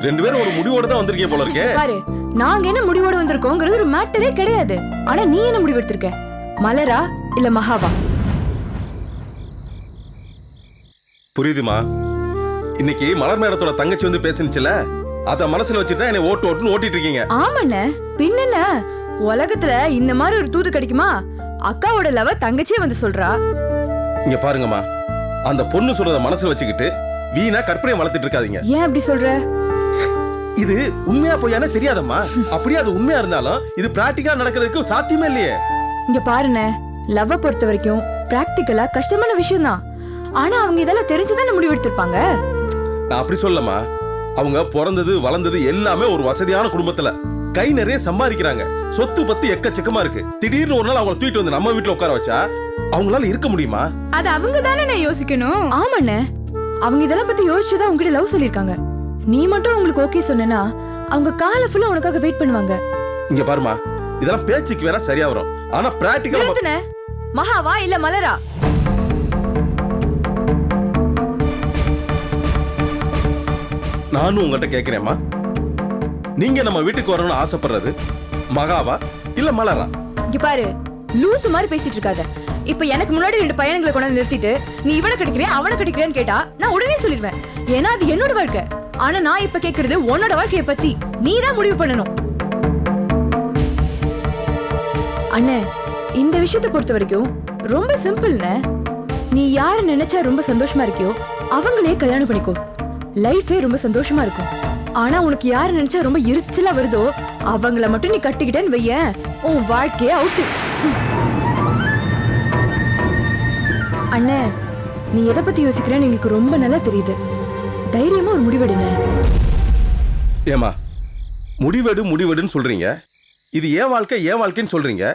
ரெண்டு பேரும் ஒரு முடிவோட தான் வந்திருக்கீங்க போல இருக்கே. பாரு, நாங்க என்ன முடிவோட வந்திருக்கோங்கிறது ஒரு மேட்டரே கிடையாது. ஆனா நீ என்ன முடிவு எடுத்திருக்க? மலரா இல்ல மகாவா? புரியுதுமா? இன்னைக்கு மலர் மேடத்தோட தங்கச்சி வந்து பேசினுச்சுல, அத மனசுல வச்சுட்டு தான் என்னை ஓட்டுன்னு ஓட்டிட்டு இருக்கீங்க. ஆமாண்ணே, பின்னென்ன? உலகத்துல இந்த மாதிரி ஒரு தூது கிடைக்குமா? அக்காவோட லவ தங்கச்சியே வந்து சொல்றா. இங்க பாருங்கம்மா, அந்த பொண்ணு சொல்றத மனசுல வச்சுக்கிட்டு வீணா கற்பனை வளர்த்துட்டு இருக்காதீங்க. ஏன் அப்படி சொல்ற? இது உண்மையா பொய்யானே தெரியாதம்மா. அப்படியே அது உண்மையா இருந்தாலும் இது பிராக்டிகலா நடக்கிறதுக்கு சாத்தியமே இல்லையே. இங்க பாருண்ணே, லவ்வ பொறுத்த வரைக்கும் பிராக்டிகலா கஷ்டமான விஷயம் தான். ஆனா அவங்க இதெல்லாம் தெரிஞ்சுதானே முடிவு எடுத்திருப்பாங்க. நான் அப்படி சொல்லமா, அவங்க பிறந்தது வளர்ந்தது எல்லாமே ஒரு வசதியான குடும்பத்துல, கை நிறைய சம்பாதிக்கிறாங்க, சொத்து பத்து எக்கச்சக்கமா இருக்கு. திடீர்னு ஒரு நாள் அவங்களை தூக்கிட்டு வந்து நம்ம வீட்டுல உட்கார வச்சா அவங்களால இருக்க முடியுமா? அது அவங்க தானே யோசிக்கணும். ஆமாண்ணே, அவங்க இதெல்லாம் பத்தி யோசிச்சுதான் உங்ககிட்ட லவ் சொல்லிருக்காங்க. நீ மட்டும் உங்களுக்கு ஓகே சொன்னா அவங்க கால ஃபுல்லா உனக்காக வெயிட் பண்ணுவாங்க. இங்க பாருமா, இதெல்லாம் பேச்சுக்கு வேற சரியா வரும், ஆனா பிராக்டிகலா மகாவா இல்ல மலரா? நானும் உங்ககிட்ட கேக்குறேம்மா, நீங்க நம்ம வீட்டுக்கு வரணும்னு ஆசைப்படுறது மகாவா இல்ல மலரா? இங்க பாரு, லூசு மாதிரி பேசிட்டு இருக்காத. இப்ப எனக்கு முன்னாடி ரெண்டு பையன்களை கொண்டு நிறுத்திட்டு நீ இவனை கட்டிக்கிறியா அவனை கட்டிக்கிறியான்னு கேட்டா நான் உடனே சொல்லிடுவேன். ஏன்னா அது என்னோட வாழ்க்கை. ஆனா நான் இப்ப கேக்குறது உன்னோட வாழ்க்கைய பத்தி. நீ தான் முடிவு பண்ணணும். அண்ணே, இந்த விஷயத்தை பொறுத்த வரைக்கும் ரொம்ப சிம்பிள்ண்ணே. நீ யார நினைச்சா ரொம்ப சந்தோஷமா இருக்கியோ அவங்களே கல்யாணம் பண்ணிக்கோ. லைஃபே ரொம்ப சந்தோஷமா இருக்கும். ஆனா உனக்கு யார நினைச்சா ரொம்ப எரிச்சலா வருதோ அவங்கள மட்டும் நீ கட்டிக்கிட்டேன்னு வையேன், உன் வாழ்க்கையே அவுட்டு. அண்ணே, நீ எதை பத்தி யோசிக்கிறேன்னு எங்களுக்கு ரொம்ப நல்லா தெரியுது. தைரியமா ஒரு முடிவெடுங்க. ஏமா, முடிவெடுன்னு சொல்றீங்க. இது ஏன் வாழ்க்கைன்னு சொல்றீங்க.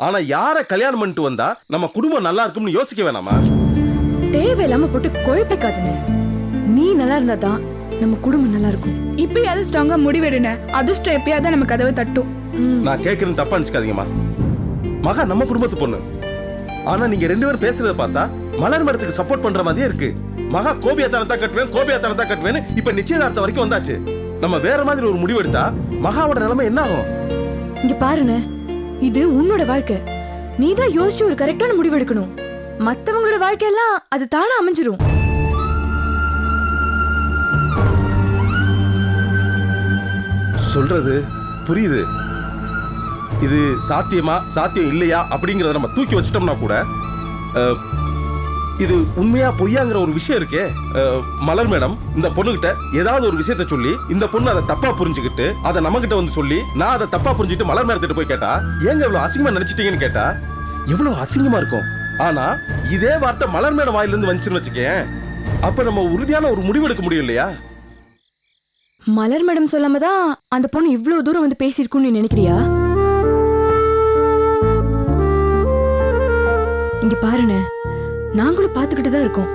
ஆனா யார கல்யாணம் பண்ணிட்டு வந்தா நம்ம குடும்பம் நல்லா இருக்கும்னு யோசிக்க வேணாமா? தேவையில்லாம போட்டு குழப்பிக்காதுன்னு. நீ நல்லா இருந்தாதான் நம்ம குடும்பம் நல்லா இருக்கும். இப்பயாவது ஸ்ட்ராங்கா முடிவெடுன. அதிர்ஷ்டம் எப்பயாவது நம்ம கதவை தட்டும். நான் கேட்கறது தப்பா நினைச்சுக்காதீங்கம்மா. மகா நம்ம குடும்பத்து பொண்ணு. ஆனா நீங்க ரெண்டு பேரும் பேசுறத பார்த்தா மலர் மரத்துக்கு சப்போர்ட் பண்ற மாதிரியே இருக்கு. மகா கோபியாத்தான தான் கட்டுவேன் இப்ப நிச்சயதார்த்தம் வரைக்கும் வந்தாச்சு. நம்ம வேற மாதிரி ஒரு முடிவு எடுத்தா மகாவோட நிலைமை என்ன ஆகும்? இங்க பாருங்க, இது உன்னோட வாழ்க்கை. நீதான் யோசிச்சு ஒரு கரெக்டான முடிவு எடுக்கணும். மத்தவங்களோட வாழ்க்கையெல்லாம் அது தானா அமைஞ்சிரும். சொல்றது புரியுது. இது சாத்தியம் இல்லையா அப்படிங்கறத நம்ம தூக்கி வச்சிட்டோம்னா கூட இது உண்மையா பொய்யாங்கிற ஒரு விஷயம் இருக்கே. மலர் மேடம் இந்த பொண்ணுகிட்ட ஏதாவது ஒரு விஷயத்த சொல்லி இந்த பொண்ணு அதை தப்பா புரிஞ்சுக்கிட்டு அதை நம்ம கிட்ட வந்து சொல்லி நான் அதை தப்பா புரிஞ்சுட்டு மலர் மேடத்திட்ட போய் கேட்டா ஏங்க இவ்வளவு அசிங்கமா நினைச்சிட்டீங்கன்னு கேட்டா எவ்வளவு அசிங்கமா இருக்கும். ஆனா இதே வார்த்தை மலர் மேடம் வாயில இருந்து வந்துச்சுன்னு வச்சுக்கேன், அப்ப நம்ம உறுதியான ஒரு முடிவு எடுக்க முடியும் இல்லையா? மலர் மேடம் சொல்லாம தான் அந்த பொண்ணு இவ்வளவு தூரம் வந்து பேசியிருக்குன்னு நீ நினைக்கிறியா? இங்க பாருங்க, நாங்களும் பாத்துக்கிட்டு தான் இருக்கோம்.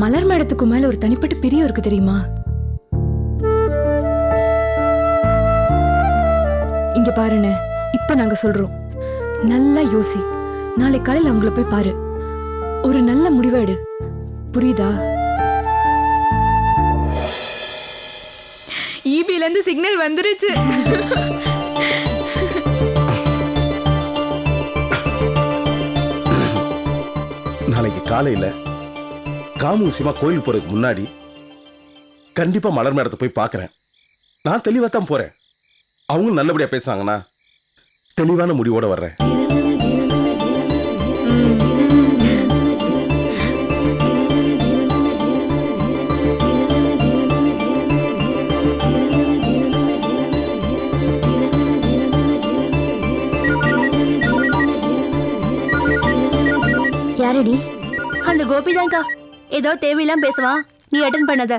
மலர் மேடத்துக்கு மேல ஒரு தனிப்பட்ட பிரியம் இருக்கு தெரியுமா? இங்க பாருங்க, இப்ப நாங்க சொல்றோம், நல்லா யோசி. நாளை காலையில அவங்கள போய் பாரு. ஒரு நல்ல முடிவை எடு. புரியுதா? ஈபில இருந்து சிக்னல் வந்துருச்சு. நாளைக்கு காலையில காமு சிவா கோயிலுக்கு போறதுக்கு முன்னாடி கண்டிப்பா மலர் மேடத்தை போய் பார்க்கறேன். நான் தெளிவா தான் போறேன். அவங்க நல்லபடியா பேசுறாங்கன்னா தெளிவான முடிவோட வர்றேன். யாரடி? அந்த கோபிதான்க்கா. ஏதோ தேவையில்லாம பேசுவான், நீ அட்டென்ட் பண்ணாத.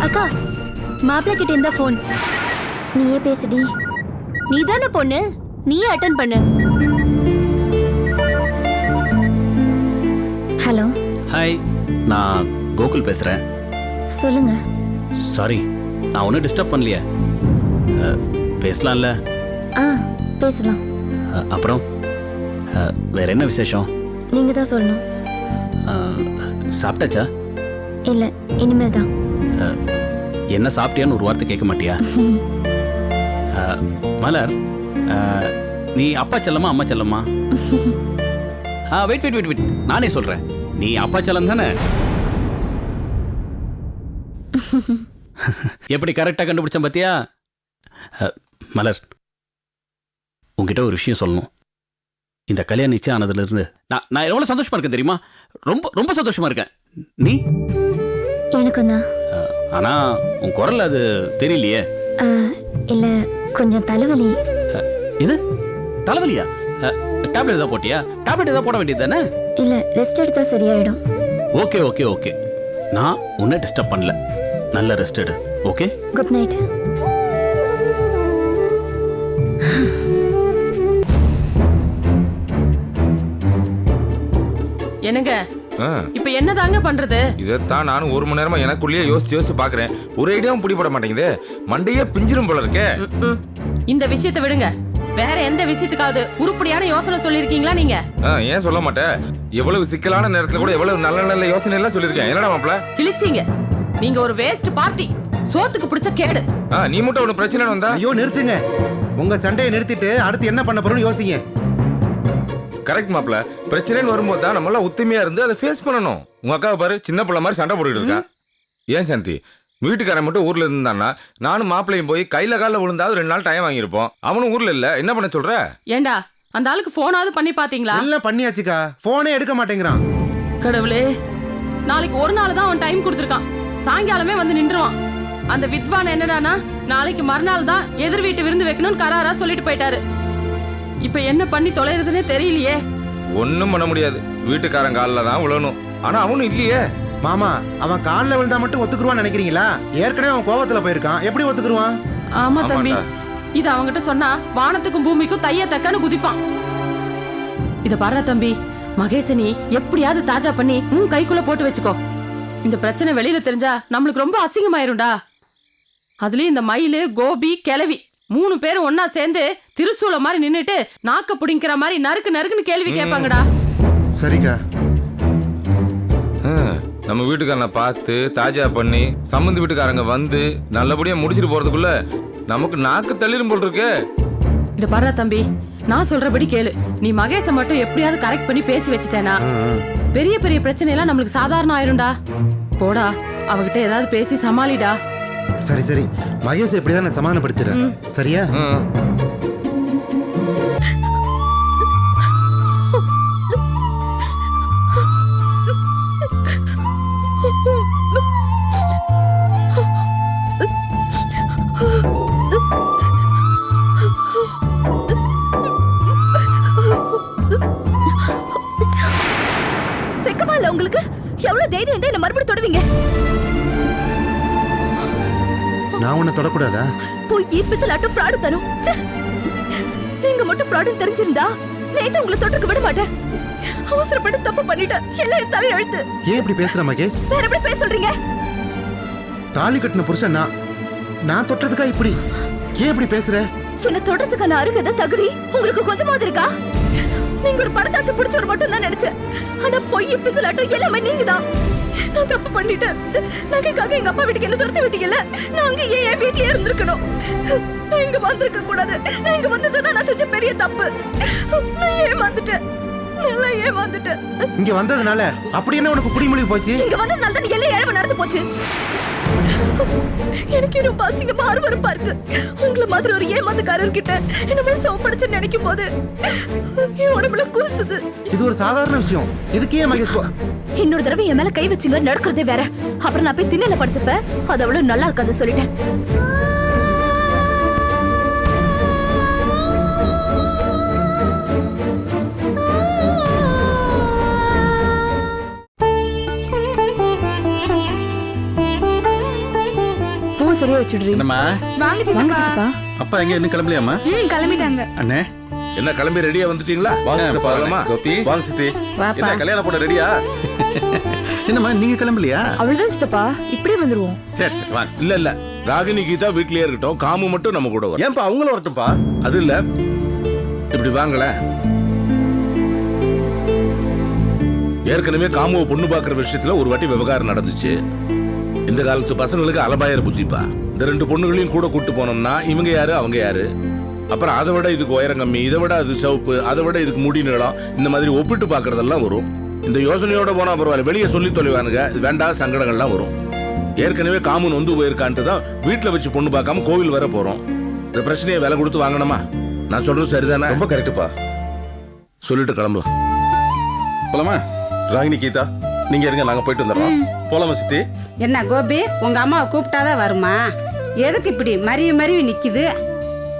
அக்கா, மாப்பிள்ளை கிட்ட இருந்தா போன். நீயே பேசுடி. நீதான பொண்ணு, நீயே அட்டென்ட் பண்ணு. ஹலோ. ஹாய். நான் கோகுல் பேசுகிறேன். சொல்லுங்க. சாரி, நான் ஒன்றும் டிஸ்டர்ப் பண்ணலையே. பேசலாம்ல? ஆ பேசலாம். அப்புறம் வேற என்ன விசேஷம்? நீங்க தான் சொல்லணும். சாப்பிட்டாச்சா? இல்ல, இனிமேல் தான். என்ன சாப்பிட்டியான்னு ஒரு வார்த்தை கேட்க மாட்டியா? மலர், நீ அப்பா செல்லமா அம்மா செல்லமா? வெயிட், நானே சொல்றேன். நீ அப்பா செல்லம் தானே? எப்படி கரெக்டா கண்டுபிடிச்சேன் பாத்தியா? மலர், உங்ககிட்ட ஒரு விஷயம் சொல்லணும். இந்த கல்யாணம் நிச்சயம் ஆனதுல இருந்து நான் எவ்வளவு சந்தோஷமா இருக்கேன் தெரியுமா? ரொம்ப ரொம்ப சந்தோஷமா இருக்கேன். நீ? எனக்கும் தான். ஆனா உன் குரல் அது தெரியலையே. இல்ல, கொஞ்சம் தலைவலி. இது தலைவலியா? டேப்லெட் ஏதாவது போட்டியா? டேப்லெட் ஏதாவது போட வேண்டியது தானே? இல்ல, ரெஸ்ட் எடுத்தா சரியாயிடும். ஓகே. நான் உன்னை டிஸ்டர்ப் பண்ணல. நல்ல ரெஸ்ட் எடு. Okay, good night. என்னங்க இப்ப என்னதாங்க பண்றது? இதைத்தான் நானும் ஒரு மணி நேரமா எனக்குள்ளேயே யோசிச்சு பாக்குறேன். ஒரு ஐடியாவும் பிடிபட மாட்டேங்குது. மண்டையே பிஞ்சிரும் போல இருக்கே. இந்த விஷயத்தை விடுங்க. வேற எந்த விஷயத்துக்காவது உருப்படியான யோசனை சொல்லிருக்கீங்களா நீங்க? ஏன் சொல்ல மாட்டேன்? எவ்வளவு சிக்கலான நேரத்துல கூட எவ்வளவு நல்ல நல்ல யோசனை எல்லாம் சொல்லிருக்கேன். என்னடா மாப்ள கிழிச்சீங்க. நீங்க ஒரு வேஸ்ட் பார்ட்டி. சோத்துக்கு பிடிச்ச கேடு. நீ மட்டும் ஒரு பிரச்சனை வந்தா? ஐயோ நிறுத்துங்க. உங்க சண்டையை நிறுத்திட்டு அடுத்து என்ன பண்ண போறோம்னு யோசிங்க. கரெக்ட் மாப்ள. பிரச்சனைன்னு வரும்போது தான் நம்ம எல்லாம் ஒத்துமையா இருந்து அதை ஃபேஸ் பண்ணணும். உங்க அக்காவை பாரு, சின்ன பிள்ளை மாதிரி சண்டை போட்டுட்டு இருக்கா. ஏன் சாந்தி, வீட்டுக்காரன் மட்டும் ஊர்ல இருந்தான்னா நானும் மாப்பிளையும் போய் கையில கால விழுந்தாவது 2 நாள் டைம் வாங்கியிருப்போம். அவனும் ஊர்ல இல்ல, என்ன பண்ண சொல்ற? ஏண்டா அந்த ஆளுக்கு போனாவது பண்ணி பாத்தீங்களா? எல்லாம் பண்ணியாச்சுக்கா, போனே எடுக்க மாட்டேங்கிறான். கடவுளே, நாளைக்கு ஒரு நாள் தான் அவன் டைம் கொடுத்துருக்கான். சாயங்காலமே வந்து நின்றுவான். அந்த வித்வான் என்னடானா நாளைக்கு மறுநாள் தான் எதிர் வீட்டு விருந்து வைக்கணும்னு கராரா சொல்லிட்டு போயிட்டாரு. இப்ப என்ன பண்ணி தொலைறதுன்னே தெரியலையே. ஒண்ணும் பண்ண முடியாது. வீட்டுக்காரன் காலில் தான் விழணும். ஆனா அவனும் இல்லையே. மாமா, அவன் காலில் விழுந்தா மட்டும் ஒத்துக்குருவான்னு நினைக்கிறீங்களா? ஏற்கனவே அவன் கோவத்துல போயிருக்கான், எப்படி ஒத்துக்குருவான்? ஆமா தம்பி, இது அவங்கிட்ட சொன்னா வானத்துக்கும் பூமிக்கும் தைய தக்கன்னு குதிப்பான். இத பாரு தம்பி, மகேசனி எப்படியாவது தாஜா பண்ணி உன் கைக்குள்ள போட்டு வச்சுக்கோ. இந்த பிரச்சனை வெளியில தெரிஞ்சா நம்மளுக்கு ரொம்ப அசிங்கமாயிரும்டா. அதுலயும் இந்த மயிலு, கோபி, கிளவி 3 பேரும் ஒன்னா சேர்ந்து திருசூல மாதிரி நின்னுட்டு நாக்க புடிங்கிற மாதிரி நறுக்குன்னு கேள்வி கேட்பாங்கடா. சரிக்கா. நம்ம வீட்டுக்காரனை பார்த்து தாஜா பண்ணி சம்பந்தி வீட்டுக்காரங்க வந்து நல்லபடியா முடிச்சிட்டு போறதுக்குள்ள நமக்கு நாக்கு தள்ளிரும் போல் இருக்கு. இத பாரு தம்பி, நான் சொல்றபடி கேளு. நீ மகேச மட்டும் எப்படியாவது கரெக்ட் பண்ணி பேசி வச்சுட்டேனா பெரிய பெரிய பிரச்சனை எல்லாம் நம்மளுக்கு சாதாரண ஆயிரும்டா. போடா, அவகிட்ட ஏதாவது பேசி சமாளிடா. சரி, மகேஷ் எப்படிதான் நான் சமாதானப்படுத்துறேன். சரியா? வெக்கமா இல்ல உங்களுக்கு? எவ்வளவு தைரியம் இருந்தா என்ன மறுபடியும் தொடுவீங்க? நான் உன்னை தொடக்கூடாதா? போய் பித்தலாட்டம் ஃப்ராடு தரும். நீங்க மட்டும் ஃப்ராடுன்னு தெரிஞ்சிருந்தா நேத்து உங்களை தொட்டுக்க விட மாட்டேன். அவசரப்பட்டு தப்பு பண்ணிட்டேன். எல்லாம் தலை எழுத்து. ஏன் இப்படி பேசுற மகேஷ்? வேற எப்படி பேச சொல்றீங்க? தாலி கட்டின புருஷன் நான் தொட்டதுக்கா இப்படி? ஏன் இப்படி பேசுற? என்ன தொடறதுக்கான அருகதை தகுதி உங்களுக்கு கொஞ்சமாவது இருக்கா? நீங்க ஒரு படத்தாசை பிடிச்சவர் மட்டும் தான் நினைச்சேன். ஆனா பொய் பித்தலாட்டம் எல்லாமே நீங்க தான். நான் தப்பு பண்ணிட்டேன். நகைக்காக எங்க அப்பா வீட்டுக்கு என்ன துரத்தி விட்டீங்கல்ல, நான் அங்க ஏன் வீட்டிலே இருந்திருக்கணும். நான் இங்க வந்திருக்க கூடாது. நான் இங்க வந்ததுதான் நான் செஞ்ச பெரிய தப்பு. நான் ஏமாந்துட்டேன். எல்லாம் ஏமாந்துட்டேன். இங்க வந்ததுனால அப்படி என்ன உனக்கு குடிமொழி போச்சு? இங்க வந்ததுனால தான் எல்லாம் இழவு நடந்து போச்சு. எனக்கு ரொம்ப அசிங்கமா அருவருப்பா இருக்கு. உங்களை மாதிரி ஒரு ஏமாந்துக்காரர் கிட்ட என்ன மேல சவப்படைச்சு நினைக்கும் போது என் உடம்புல கூசுது. இது ஒரு சாதாரண விஷயம். இதுக்கே மகேஷ் இன்னொரு தடவை என் மேல கை வச்சுங்க, நடக்கிறதே வேற. அப்புறம் நான் போய் திண்ணல படுத்துப்பேன். அது அவ்வளவு நல்லா இருக்காது சொல்லிட்டேன். சரியா வச்சுடுறீ. என்னம்மா? வாங்க சித்தப்பா. அப்பா எங்க இன்னும் கிளம்பலையாம்மா? கிளம்பிட்டாங்க. அண்ணே, என்ன கிளம்பி ரெடியா வந்துட்டீங்களா? வாங்க பாருமா கோபி, வாங்க சித்தி. என்ன கல்யாணம் பண்ண ரெடியா? என்னம்மா நீங்க கிளம்பலையா? அவ்வளவுதான் சித்தப்பா, இப்படியே வந்துருவோம். சரி சரி வாங்க. இல்ல ராகினி கீதா வீட்லயே இருக்கட்டும், காமு மட்டும் நம்ம கூட வரும். ஏன்பா அவங்களும் வரட்டும்பா? அது இல்ல, இப்படி வாங்கல. ஏற்கனவே காமுவை பொண்ணு பாக்குற விஷயத்துல ஒரு வாட்டி விவகாரம் நடந்துச்சு. இந்த காலத்து பசங்களுக்கு அலபாயர் புத்திப்பா. இந்த 2 பொண்ணுகளையும் கூட கூட்டு போனோம்னா இவங்க யாரு அவங்க யாரு, அப்புறம் அதை விட இதுக்கு உயரம் கம்மி, இதை விட அது சிவப்பு, அதை விட இதுக்கு முடி நீளம், இந்த மாதிரி ஒப்பிட்டு பாக்குறதெல்லாம் வரும். இந்த யோசனையோட போனா பரவாயில்ல, வெளியே சொல்லி தொலைவானுங்க, வேண்டாம் சங்கடங்கள்லாம் வரும். ஏற்கனவே காமு நொந்து போயிருக்கான்ட்டு தான் வீட்டுல வச்சு பொண்ணு பார்க்காம கோவில் வர போறோம். இந்த பிரச்சனையை விலை கொடுத்து வாங்கணுமா? நான் சொல்றது சரிதானே? ரொம்ப கரெக்டுப்பா. சொல்லிட்டு கிளம்பலாம். போலாமா? ராகினி கீதா நீங்க இருங்க, நாங்க போயிட்டு வந்துடுறோம். போலாமா சித்தி? என்ன கோபி, உங்க அம்மாவை கூப்பிட்டாதான் வருமா? எதுக்கு இப்படி மறிவி நிக்குது?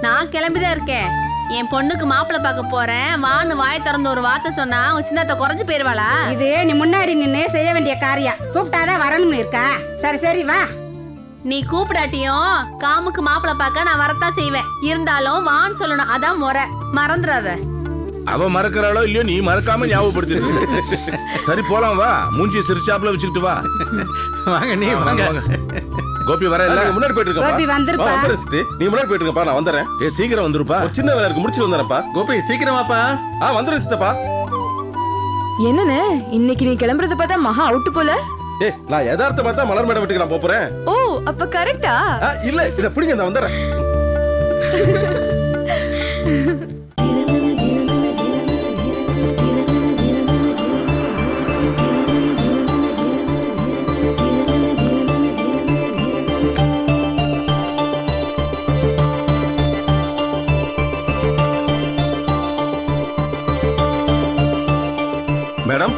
நான் கிளம்பிதான் இருக்கேன். என் பொண்ணுக்கு மாப்பிள்ளை பார்க்க போறேன் வான்னு வாய் திறந்து ஒரு வார்த்தை சொன்னா உன் சின்னத்தை குறைஞ்சு போயிருவாளா? இது நீ முன்னாடி நின்று செய்ய வேண்டிய காரியம். கூப்பிட்டாதான் வரணும்னு இருக்கா? சரி சரி வா. நீ கூப்பிடாட்டியும் காமுக்கு மாப்பிள்ளை பார்க்க நான் வரத்தான் செய்வேன். இருந்தாலும் வான்னு சொல்லணும், அதான் முறை. மறந்துடாத. அவ மறக்கிறாளோ இல்லையோ, நீ மறக்காம ஞாபகப்படுத்தி. சரி போலாம் வா, மூஞ்சி சிரிச்சாப்புல வச்சுக்கிட்டு வா. வாங்க நீ வாங்க வாங்க. வாங்க. கோபி வர இல்ல, நீங்க முன்னாடி போயிட்டு கோபி இருக்கப்பா. வந்திருப்பா. வந்துடுறேன் சித்தி, நீ முன்னாடி போயிட்டு இருக்கப்பா, நான் வந்துடுறேன். சீக்கிரம் வந்துருப்பா. ஒரு சின்ன வேலை இருக்கு, முடிச்சு வந்துடுறேன்ப்பா. கோபி சீக்கிரமாப்பா. வந்துடுறேன் சித்தப்பா. என்னண்ணே, இன்னைக்கு நீ கிளம்புறத பார்த்தா மகா அவுட்டு போல. நான் யதார்த்தமா தான் மலர் மேடம் வீட்டுக்கு நான் போறேன். ஓ, அப்ப கரெக்டா? இல்ல இத பிடிங்க, நான் வந்துடுறேன். மேடம்,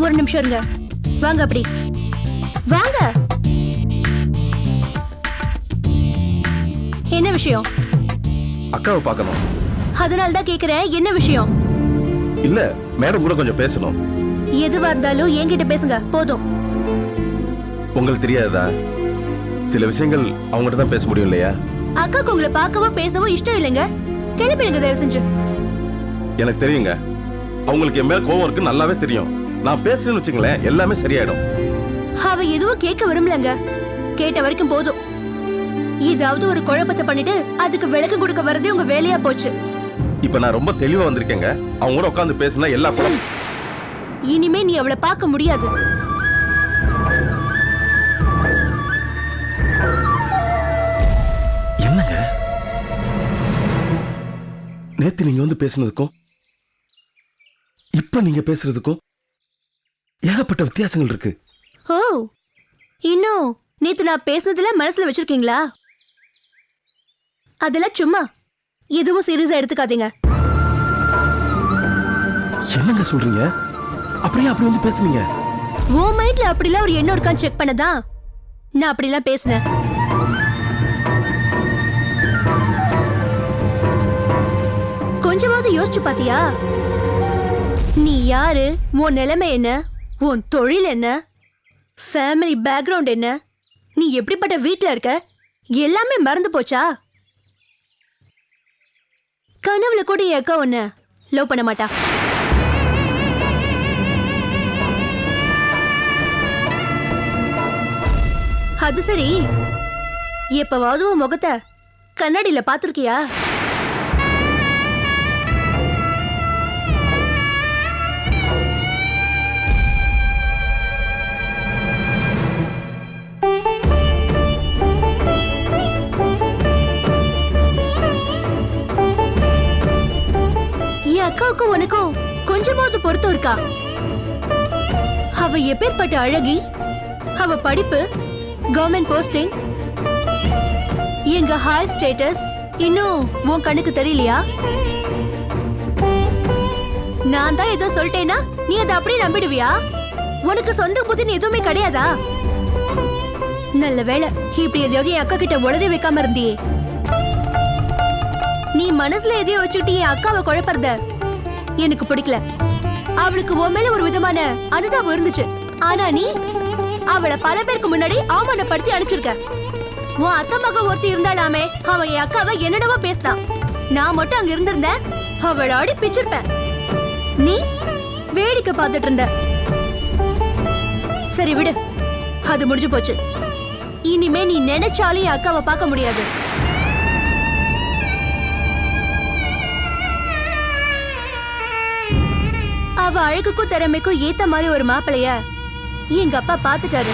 ஒரு நிமிஷம் இருங்க. வாங்க, அப்படி வாங்க. என்ன விஷயம்? அக்காவை பார்க்கணும். அதனால தான் கேக்குறேன், என்ன விஷயம்? இல்ல மேடம் கூட கொஞ்சம் பேசணும். எதுவா இருந்தாலும் என்கிட்ட பேசுங்க போதும். உங்களுக்கு தெரியாதா, சில விஷயங்கள் அவங்ககிட்ட தான் பேச முடியும் இல்லையா? அக்காக்கு உங்களை பார்க்கவோ பேசவோ இஷ்டம் இல்லைங்க. கிளம்பிடுங்க தயவு செஞ்சு. எனக்கு தெரியுங்க, அவங்களுக்கு என் மேல கோவம் இருக்கு, நல்லாவே தெரியும். நான் பேசுறேன்னு வச்சுங்களேன், எல்லாமே சரியாயிடும். அவ எதுவும் கேட்க விரும்பலங்க. கேட்ட வரைக்கும் போதும். ஏதாவது ஒரு குழப்பத்தை பண்ணிட்டு அதுக்கு விளக்கம் கொடுக்க வரதே உங்க வேலையா போச்சு. இப்ப நான் ரொம்ப தெளிவா வந்திருக்கேங்க. அவங்க கூட உட்கார்ந்து பேசினா எல்லா படம். இனிமே நீ அவளை பார்க்க முடியாது. என்னங்க நேத்து நீங்க வந்து பேசுனதுக்கும் இப்ப நீங்க பேசுறதுக்கும் ஏகப்பட்ட வித்தியாசங்கள் இருக்கு. ஓ, இன்னும் நேத்து நான் பேசுனதுல மனசுல வச்சிருக்கீங்களா? அதெல்லாம் சும்மா. எதுவும் சீரியஸா எடுத்துக்காதீங்க. என்னங்க சொல்றீங்க? அப்படியே அப்படி வந்து பேசுனீங்க? ஓ மைண்ட்ல அப்படிலாம் ஒரு எண்ணம் இருக்கான்னு செக் பண்ணதான் நான் அப்படிலாம் பேசினேன். கொஞ்சமாவது யோசிச்சு பாத்தியா? நீ யாரு, உன் நிலைமை என்ன, உன் தொழில் என்ன, ஃபேமிலி பேக்ரவுண்ட் என்ன, நீ எப்படிப்பட்ட வீட்ல இருக்க, எல்லாமே மறந்து போச்சா? கனவுல கூட என் அக்கா உன்னை லவ் பண்ண மாட்டா. அது சரி, எப்பவாவது உன் முகத்தை கண்ணாடியில பாத்திருக்கியா? என் அக்காவுக்கும் உனக்கும் கொஞ்சமாவது பொருத்தம் இருக்கா? அவ எப்பேற்பட்ட அழகி, அவ படிப்பு, கவர்மெண்ட் போஸ்டிங், எங்க ஹாய் ஸ்டேட்டஸ் இன்னும் உன் கண்ணுக்கு தெரியலையா? நான் தான் ஏதோ சொல்லிட்டேனா நீ அதை அப்படியே நம்பிடுவியா? உனக்கு சொந்த புத்தின்னு எதுவுமே கிடையாதா? நல்ல வேளை இப்படி எதையாவது என் அக்கா கிட்ட உளறி வைக்காம இருந்தியே. நீ மனசுல எதையோ வச்சுட்டு என் அக்காவை குழப்பறத எனக்கு பிடிக்கல. அவளுக்கு உன் மேல ஒரு விதமான அனுதாபம் இருந்துச்சு. ஆனா நீ அவளை பல பேருக்கு முன்னாடி அவமானப்படுத்தி அனுப்பிச்சிருக்க. உன் அத்தை மக ஒருத்தி இருந்தாலாமே, அவன் என் அக்காவை என்னடவோ பேசினான். நான் மட்டும் அங்க இருந்திருந்தேன், அவளை அடி பிச்சிருப்பேன். நீ வேடிக்கை பார்த்துட்டு இருந்த. சரி விடு, அது முடிஞ்சு போச்சு. இனிமே நீ நினைச்சாலும் என் அக்காவை பார்க்க முடியாது. அவ அழகுக்கும் திறமைக்கும் ஏத்த மாதிரி ஒரு மாப்பிளைய எங்க அப்பா பாத்துட்டாரு.